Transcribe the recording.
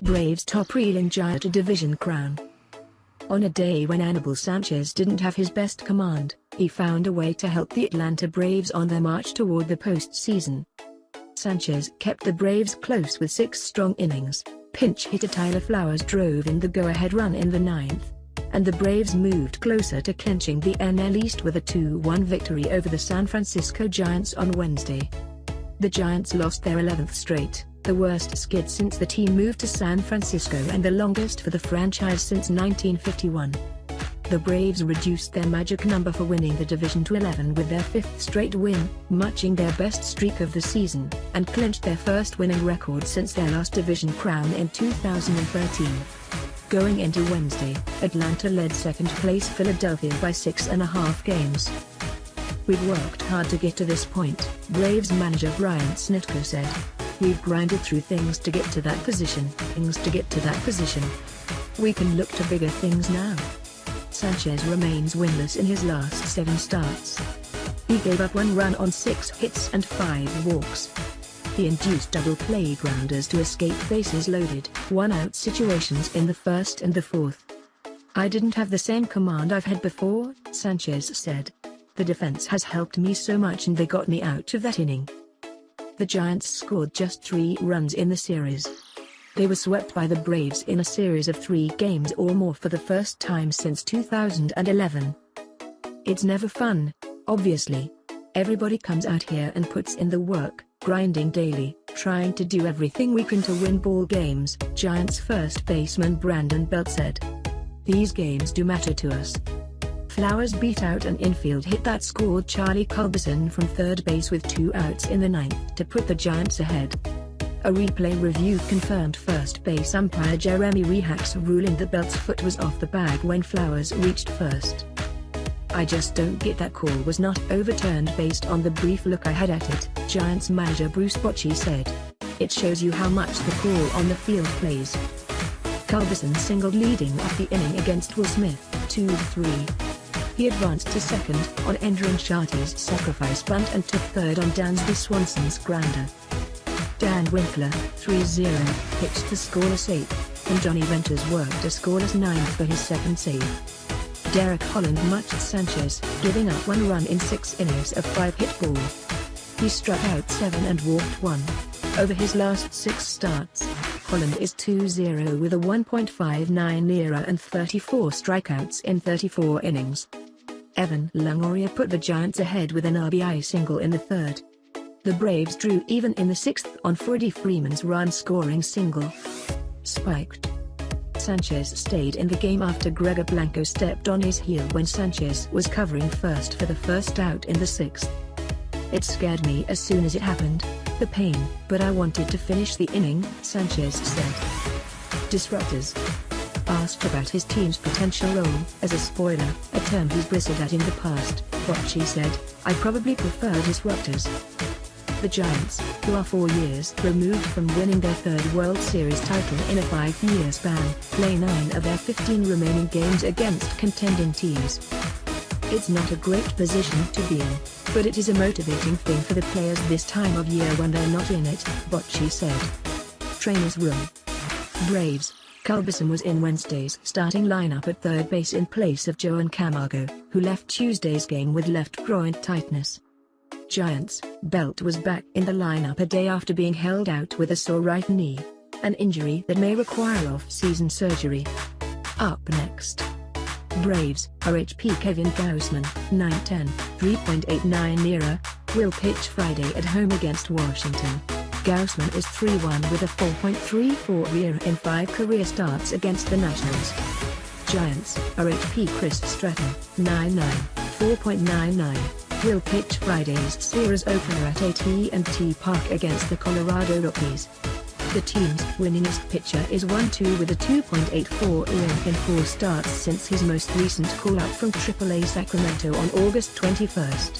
Braves top reeling giant a division crown. On a day when Anibal Sanchez didn't have his best command, he found a way to help the Atlanta Braves on their march toward the postseason. Sanchez kept the Braves close with 6 strong innings. Pinch hitter Tyler Flowers drove in the go-ahead run in the 9th, and the Braves moved closer to clinching the NL East with a 2-1 victory over the San Francisco Giants on Wednesday. The Giants lost their 11th straight, the worst skid since the team moved to San Francisco and the longest for the franchise since 1951. The Braves reduced their magic number for winning the division to 11 with their 5th straight win, matching their best streak of the season, and clinched their first winning record since their last division crown in 2013. Going into Wednesday, Atlanta led second-place Philadelphia by 6.5 games. "We've worked hard to get to this point," Braves manager Brian Snitker said. "We've grinded through things to get to that position. We can look to bigger things now." Sanchez remains winless in his last 7 starts. He gave up 1 run on 6 hits and 5 walks. He induced double play grounders to escape bases loaded, 1-out situations in the 1st and the 4th. "I didn't have the same command I've had before," Sanchez said. "The defense has helped me so much and they got me out of that inning." The Giants scored just 3 runs in the series. They were swept by the Braves in a series of 3 games or more for the first time since 2011. "It's never fun, obviously. Everybody comes out here and puts in the work, grinding daily, trying to do everything we can to win ball games," Giants first baseman Brandon Belt said. "These games do matter to us." Flowers beat out an infield hit that scored Charlie Culberson from third base with 2 outs in the 9th to put the Giants ahead. A replay review confirmed first base umpire Jeremy Rehack's ruling that Belt's foot was off the bag when Flowers reached first. "I just don't get that call was not overturned based on the brief look I had at it," Giants manager Bruce Bochy said. "It shows you how much the call on the field plays." Culberson singled leading off the inning against Will Smith, 2-3. He advanced to second on Endron Shartey's sacrifice bunt and took third on Dansby Swanson's grounder. Dan Winkler, 3-0, pitched the scoreless 8th, and Johnny Venters worked a scoreless 9th for his 2nd save. Derek Holland matched Sanchez, giving up 1 run in 6 innings of 5-hit ball. He struck out 7 and walked 1. Over his last 6 starts, Holland is 2-0 with a 1.59 ERA and 34 strikeouts in 34 innings. Evan Longoria put the Giants ahead with an RBI single in the 3rd. The Braves drew even in the 6th on Freddie Freeman's run-scoring single. Spiked. Sanchez stayed in the game after Gregor Blanco stepped on his heel when Sanchez was covering first for the first out in the 6th. "It scared me as soon as it happened, the pain, but I wanted to finish the inning," Sanchez said. Disruptors. Asked about his team's potential role as a spoiler, a term he's bristled at in the past, Bochy said, "I probably prefer disruptors." The Giants, who are 4 years removed from winning their 3rd World Series title in a 5-year span, play 9 of their 15 remaining games against contending teams. "It's not a great position to be in, but it is a motivating thing for the players this time of year when they're not in it," Bochy said. Trainer's room. Braves. Culberson was in Wednesday's starting lineup at third base in place of Joan Camargo, who left Tuesday's game with left groin tightness. Giants. Belt was back in the lineup a day after being held out with a sore right knee, an injury that may require off-season surgery. Up next. Braves. RHP Kevin Gausman, 9-10, 3.89 ERA, will pitch Friday at home against Washington. Gausman is 3-1 with a 4.34 ERA in 5 career starts against the Nationals. Giants. RHP Chris Stratton, 9-9, 4.99, will pitch Friday's series opener at AT&T Park against the Colorado Rockies. The team's winningest pitcher is 1-2 with a 2.84 ERA in 4 starts since his most recent call-up from AAA Sacramento on August 21.